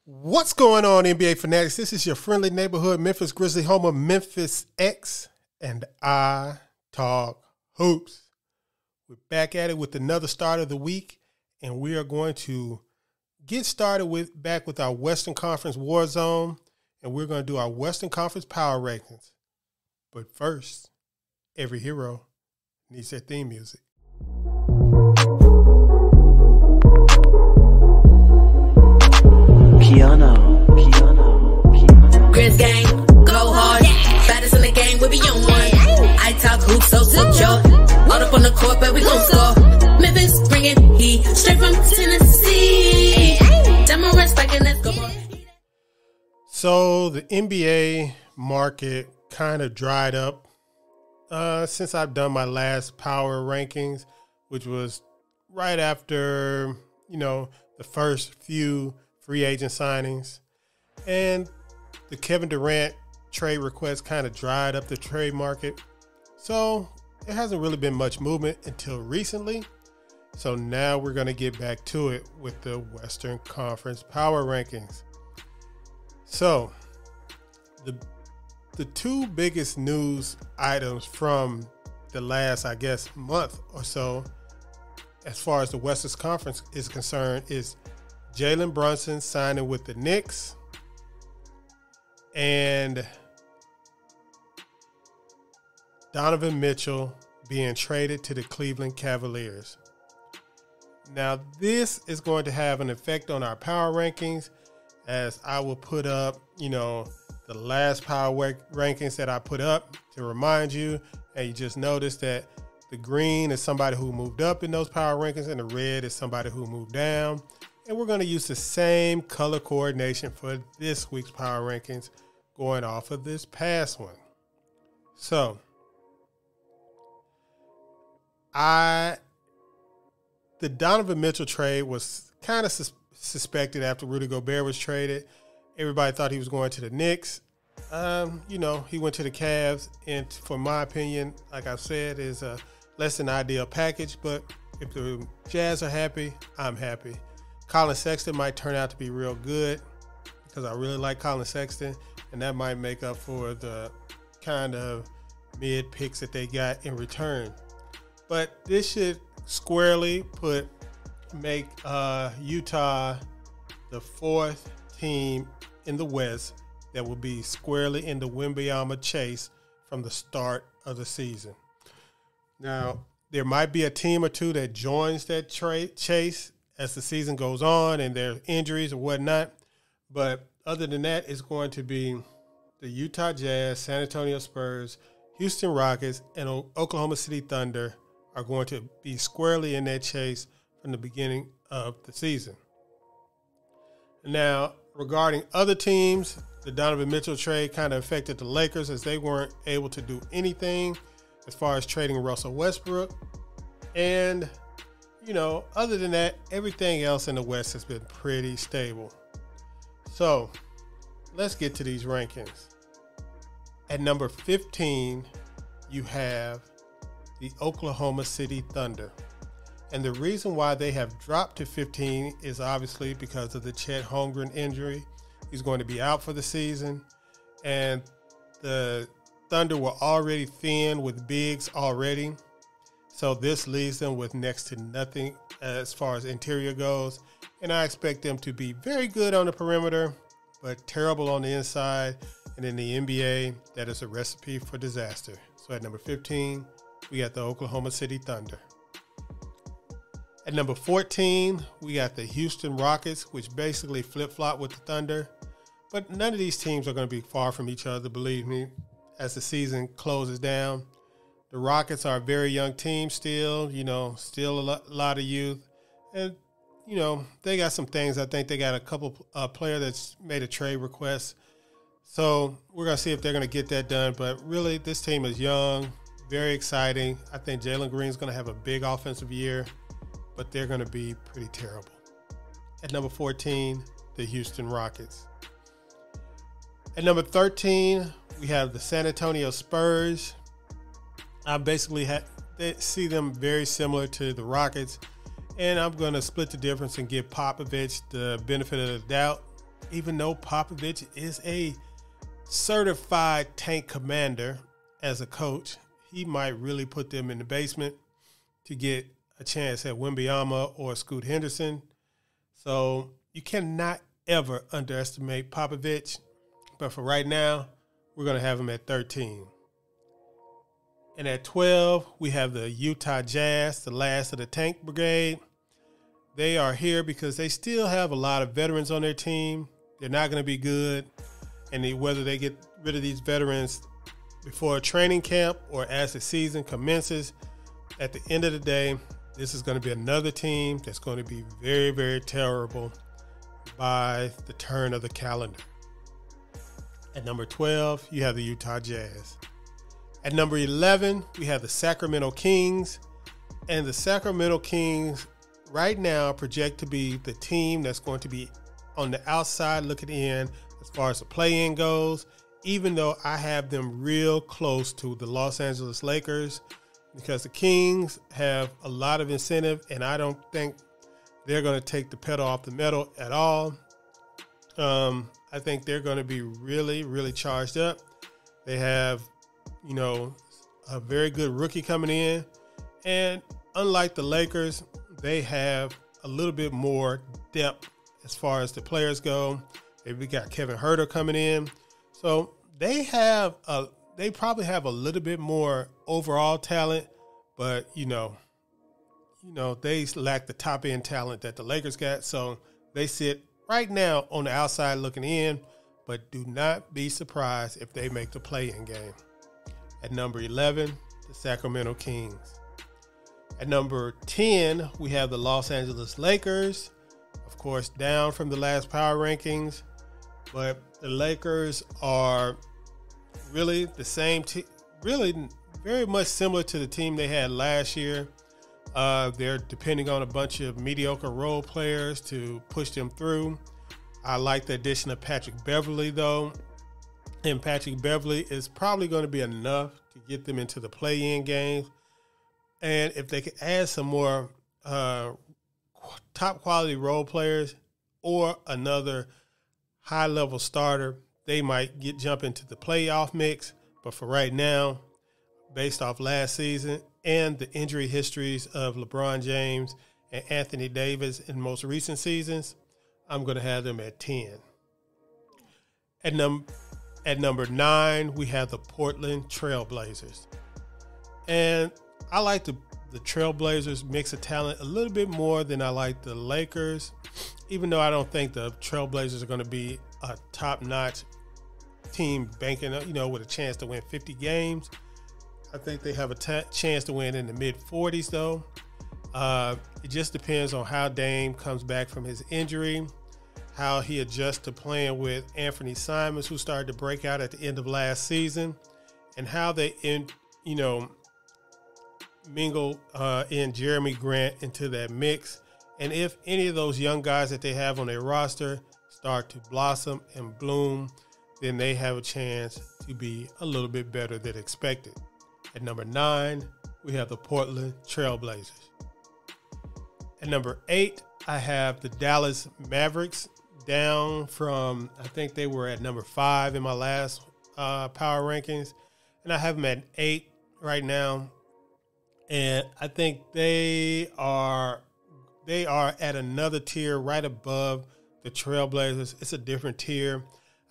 What's going on, NBA fanatics? This is your friendly neighborhood Memphis Grizzly homer, Memphis X, and I talk hoops. We're back at it with another start of the week, and we are going to get started back with our Western Conference War Zone, and we're going to do our Western Conference Power Rankings. But first, every hero needs their theme music. Piano. Grizz gang, go hard. Baddest in the game, we be on one. I talk hoops, so secure. All up on the court, but we gon' score. Memphis bringing heat, straight from Tennessee. Demarest back in, let's go. So the NBA market kind of dried up since I've done my last power rankings, which was right after, the first few free agent signings. And the Kevin Durant trade request kind of dried up the trade market. So there hasn't really been much movement until recently. So now we're going to get back to it with the Western Conference Power Rankings. So the two biggest news items from the last, month or so, as far as the Western Conference is concerned, is Jalen Brunson signing with the Knicks and Donovan Mitchell being traded to the Cleveland Cavaliers. Now, this is going to have an effect on our power rankings, as I will put up, the last power rankings that I put up to remind you. And you just notice that the green is somebody who moved up in those power rankings and the red is somebody who moved down. And we're going to use the same color coordination for this week's power rankings going off of this past one. So, the Donovan Mitchell trade was kind of suspected after Rudy Gobert was traded. Everybody thought he was going to the Knicks. He went to the Cavs, and for my opinion, like I said, is a less than ideal package. But if the Jazz are happy, I'm happy. Colin Sexton might turn out to be real good because I really like Colin Sexton, and that might make up for the kind of mid picks that they got in return. But this should squarely make Utah the fourth team in the West that will be squarely in the Wembanyama chase from the start of the season. Now, there might be a team or two that joins that chase as the season goes on and there are injuries or whatnot. But other than that, it's going to be the Utah Jazz, San Antonio Spurs, Houston Rockets, and Oklahoma City Thunder are going to be squarely in that chase from the beginning of the season. Now, regarding other teams, the Donovan Mitchell trade kind of affected the Lakers as they weren't able to do anything as far as trading Russell Westbrook. And other than that, everything else in the West has been pretty stable. So, let's get to these rankings. At number 15, you have the Oklahoma City Thunder. And the reason why they have dropped to 15 is obviously because of the Chet Holmgren injury. He's going to be out for the season. And the Thunder were already thin with bigs already. So this leaves them with next to nothing as far as interior goes. And I expect them to be very good on the perimeter, but terrible on the inside. And in the NBA, that is a recipe for disaster. So at number 15, we got the Oklahoma City Thunder. At number 14, we got the Houston Rockets, which basically flip-flop with the Thunder. But none of these teams are going to be far from each other, believe me, as the season closes down. The Rockets are a very young team still, still a lot of youth. And, they got some things. I think they got a couple player that's made a trade request. So we're going to see if they're going to get that done. But really, this team is young, very exciting. I think Jalen Green's going to have a big offensive year, but they're going to be pretty terrible. At number 14, the Houston Rockets. At number 13, we have the San Antonio Spurs. I basically see them very similar to the Rockets, and I'm going to split the difference and give Popovich the benefit of the doubt even though Popovich is a certified tank commander as a coach, he might really put them in the basement to get a chance at Wembanyama or Scoot Henderson. So you cannot ever underestimate Popovich. But for right now, we're going to have him at 13. And at 12, we have the Utah Jazz, the last of the tank brigade. They are here because they still have a lot of veterans on their team. They're not going to be good. And whether they get rid of these veterans before a training camp or as the season commences, at the end of the day, this is going to be another team that's going to be very, very terrible by the turn of the calendar. At number 12, you have the Utah Jazz. At number 11, we have the Sacramento Kings. And the Sacramento Kings right now project to be the team that's going to be on the outside looking in as far as the play-in goes, even though I have them real close to the Los Angeles Lakers, because the Kings have a lot of incentive, and I don't think they're going to take the pedal off the metal at all. I think they're going to be really, really charged up. They have, a very good rookie coming in. And unlike the Lakers, they have a little bit more depth as far as the players go. We got Kevin Huerter coming in. So they probably have a little bit more overall talent, but, they lack the top end talent that the Lakers got. So they sit right now on the outside looking in, but do not be surprised if they make the play-in game. At number 11, the Sacramento Kings. At number 10, we have the Los Angeles Lakers. Of course, down from the last power rankings, but the Lakers are really the same team, really very much similar to the team they had last year. They're depending on a bunch of mediocre role players to push them through. I like the addition of Patrick Beverley, though. And Patrick Beverley is probably going to be enough to get them into the play-in games. And if they could add some more top-quality role players or another high-level starter, they might jump into the playoff mix. But for right now, based off last season and the injury histories of LeBron James and Anthony Davis in most recent seasons, I'm going to have them at 10. At number 9, we have the Portland Trail Blazers. And I like the Trailblazers mix of talent a little bit more than I like the Lakers, even though I don't think the Trailblazers are going to be a top-notch team banking, with a chance to win 50 games. I think they have a chance to win in the mid-40s, though. It just depends on how Dame comes back from his injury, how he adjusts to playing with Anthony Simons, who started to break out at the end of last season, and how they mingle in Jeremy Grant into that mix. And if any of those young guys that they have on their roster start to blossom and bloom, then they have a chance to be a little bit better than expected. At number 9, we have the Portland Trail Blazers. At number 8, I have the Dallas Mavericks, down from, I think they were at number 5 in my last power rankings. And I have them at 8 right now. And I think they are at another tier right above the Trailblazers. It's a different tier.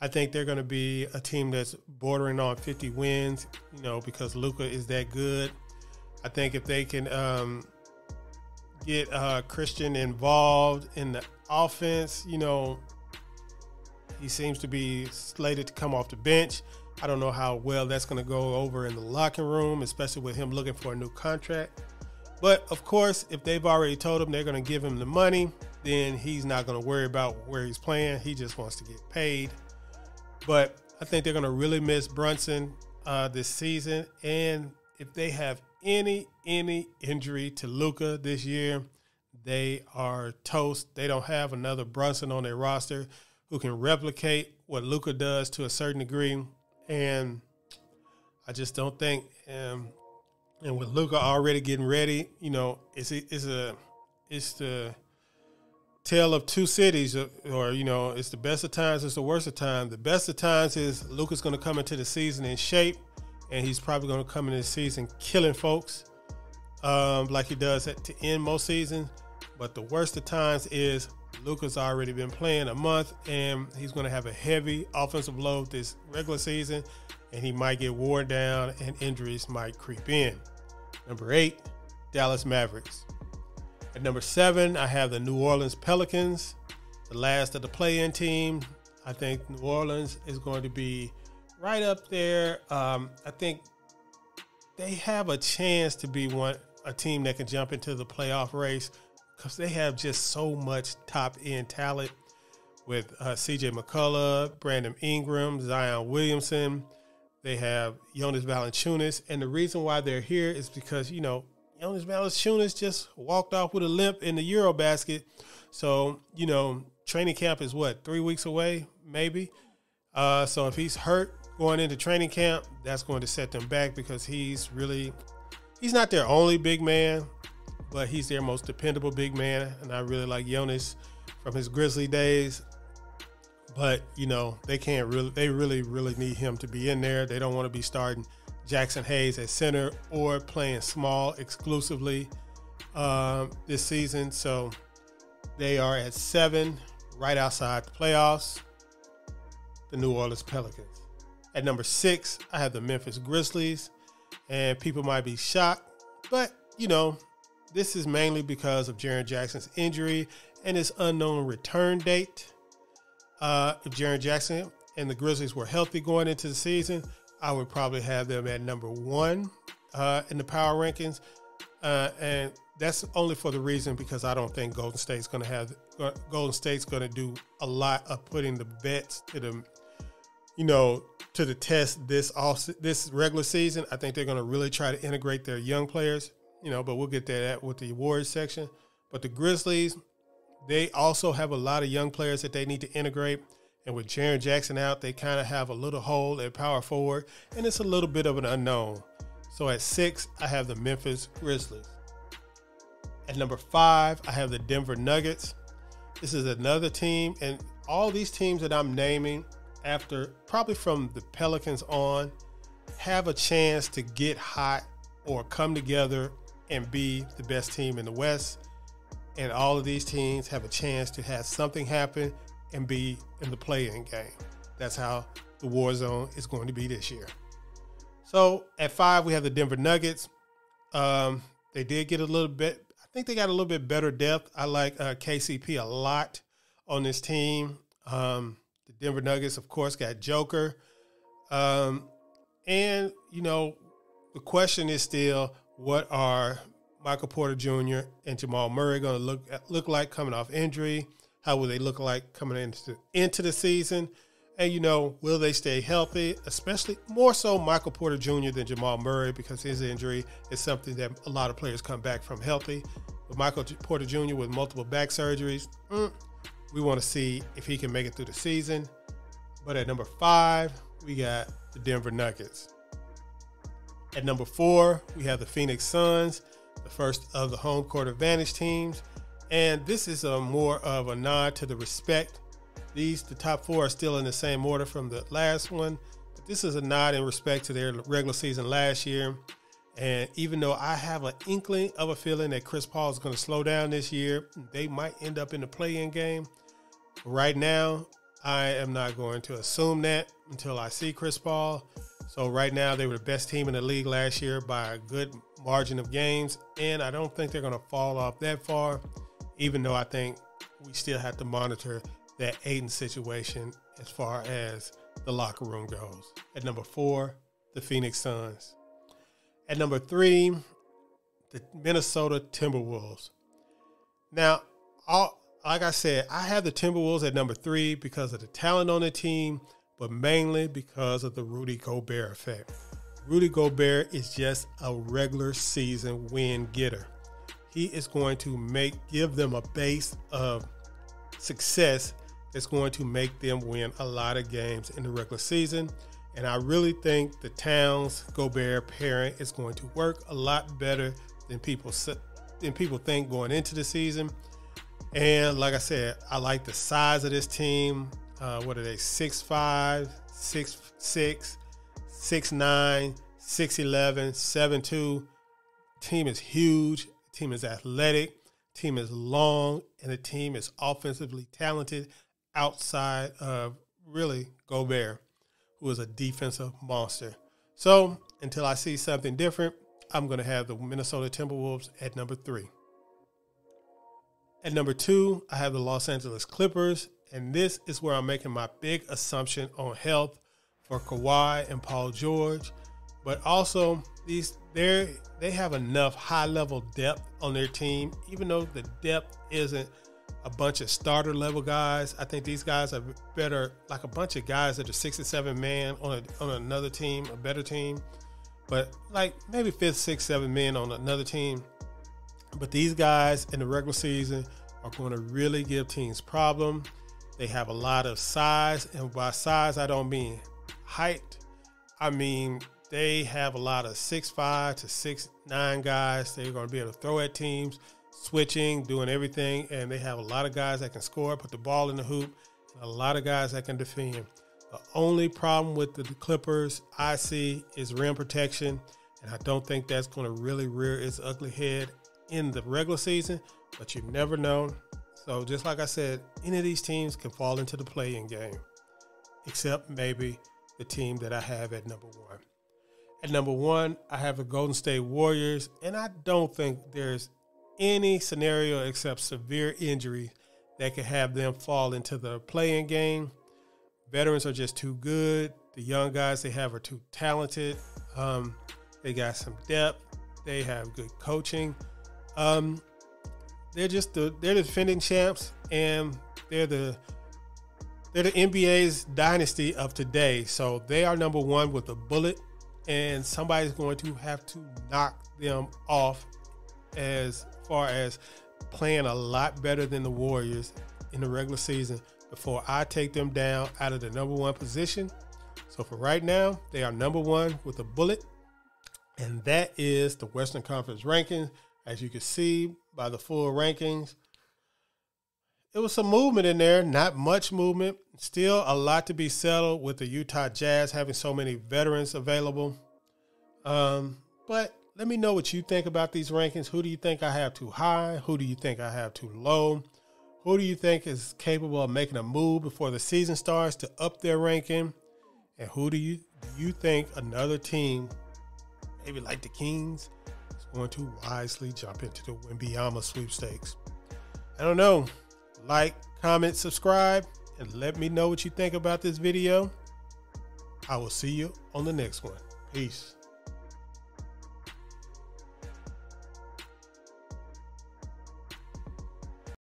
I think they're going to be a team that's bordering on 50 wins, because Luka is that good. I think if they can get Christian involved in the offense, he seems to be slated to come off the bench. I don't know how well that's going to go over in the locker room, especially with him looking for a new contract. But, of course, if they've already told him they're going to give him the money, then he's not going to worry about where he's playing. He just wants to get paid. But I think they're going to really miss Brunson this season. And if they have any injury to Luka this year, they are toast. They don't have another Brunson on their roster who can replicate what Luka does to a certain degree. And I just don't think, and with Luka already getting ready, it's the tale of two cities, or, you know, it's the best of times, it's the worst of times. The best of times is Luka's going to come into the season in shape, and he's probably going to come into the season killing folks like he does to end most seasons. But the worst of times is Luka's already been playing a month, and he's going to have a heavy offensive load this regular season, and he might get worn down, and injuries might creep in. Number 8, Dallas Mavericks. At number 7, I have the New Orleans Pelicans, the last of the play-in team. I think New Orleans is going to be right up there. I think they have a chance to be a team that can jump into the playoff race because they have just so much top-end talent with C.J. McCullough, Brandon Ingram, Zion Williamson. They have Jonas Valanciunas, and the reason why they're here is because, you know, Jonas Valanciunas just walked off with a limp in the Eurobasket. So, you know, training camp is 3 weeks away, maybe. So if he's hurt going into training camp, that's going to set them back because he's not their only big man, but he's their most dependable big man. And I really like Jonas from his Grizzly days. But, you know, they really need him to be in there. They don't want to be starting Jackson Hayes at center or playing small exclusively this season. So they are at 7, right outside the playoffs, the New Orleans Pelicans. At number 6, I have the Memphis Grizzlies, and people might be shocked, but, you know, this is mainly because of Jaren Jackson's injury and his unknown return date. If Jaren Jackson and the Grizzlies were healthy going into the season, I would probably have them at number 1 in the power rankings. And that's only for the reason because I don't think Golden State's going to do a lot of putting the vets to the test this regular season. I think they're going to really try to integrate their young players, you know, but we'll get to that with the Warriors section. But the Grizzlies, they also have a lot of young players that they need to integrate. And with Jaren Jackson out, they kind of have a little hole at power forward, and it's a little bit of an unknown. So at 6, I have the Memphis Grizzlies. At number 5, I have the Denver Nuggets. This is another team, and all these teams that I'm naming after, probably from the Pelicans on, have a chance to get hot or come together and be the best team in the West. And all of these teams have a chance to have something happen and be in the play-in game. That's how the war zone is going to be this year. So at 5, we have the Denver Nuggets. They did get a little bit, I think they got a little bit better depth. I like KCP a lot on this team. The Denver Nuggets, of course, got Joker. And, you know, the question is still, what are Michael Porter Jr. and Jamal Murray going to look like coming off injury? How will they look like coming into the season? And, you know, will they stay healthy? Especially more so Michael Porter Jr. than Jamal Murray because his injury is something that a lot of players come back from healthy. But Michael Porter Jr. with multiple back surgeries, we want to see if he can make it through the season. But at number 5, we got the Denver Nuggets. At number 4, we have the Phoenix Suns, the first of the home court advantage teams. And this is more of a nod to the respect. The top 4 are still in the same order from the last one. But this is a nod in respect to their regular season last year. And even though I have an inkling of a feeling that Chris Paul is going to slow down this year, they might end up in the play-in game. Right now, I am not going to assume that until I see Chris Paul. So right now, they were the best team in the league last year by a good margin of games. And I don't think they're going to fall off that far, even though I think we still have to monitor that Ayton situation as far as the locker room goes. At number 4, the Phoenix Suns. At number 3, the Minnesota Timberwolves. Now, like I said, I have the Timberwolves at number 3 because of the talent on the team, but mainly because of the Rudy Gobert effect. Rudy Gobert is just a regular season win getter. He is going to give them a base of success that's going to make them win a lot of games in the regular season. And I really think the Towns-Gobert pairing is going to work a lot better than people think going into the season. And like I said, I like the size of this team. What are they? 6'5", 6'6", 6'9", 6'11", 7'2". Team is huge. Team is athletic. Team is long, and the team is offensively talented outside of really Gobert, who is a defensive monster. So until I see something different, I'm going to have the Minnesota Timberwolves at number 3. At number 2, I have the Los Angeles Clippers, and this is where I'm making my big assumption on health for Kawhi and Paul George. But also, they have enough high-level depth on their team, even though the depth isn't a bunch of starter-level guys. I think these guys are better, like a bunch of guys that are 6 or 7 man on another team, a better team. But like maybe 5, 6, 7 men on another team. But these guys in the regular season are going to really give teams problem. They have a lot of size, and by size, I don't mean height. I mean they have a lot of 6'5" to 6'9" guys. They're going to be able to throw at teams, switching, doing everything, and they have a lot of guys that can score, put the ball in the hoop, and a lot of guys that can defend. The only problem with the Clippers I see is rim protection, and I don't think that's going to really rear its ugly head in the regular season, but you never know. So just like I said, any of these teams can fall into the play-in game, except maybe the team that I have at number 1. At number 1, I have the Golden State Warriors, and I don't think there's any scenario except severe injury that could have them fall into the play-in game. Veterans are just too good. The young guys they have are too talented. They got some depth. They have good coaching. They're the defending champs, and they're the NBA's dynasty of today. So they are number 1 with a bullet, and somebody's going to have to knock them off as far as playing a lot better than the Warriors in the regular season before I take them down out of the number 1 position. So for right now, they are number 1 with a bullet, and that is the Western Conference rankings. As you can see by the full rankings, it was some movement in there, not much movement. Still a lot to be settled with the Utah Jazz having so many veterans available. But let me know what you think about these rankings. Who do you think I have too high? Who do you think I have too low? Who do you think is capable of making a move before the season starts to up their ranking? And who do you think another team, maybe like the Kings, is going to wisely jump into the Wembanyama sweepstakes? I don't know. Like, comment, subscribe, and let me know what you think about this video. I will see you on the next one. Peace.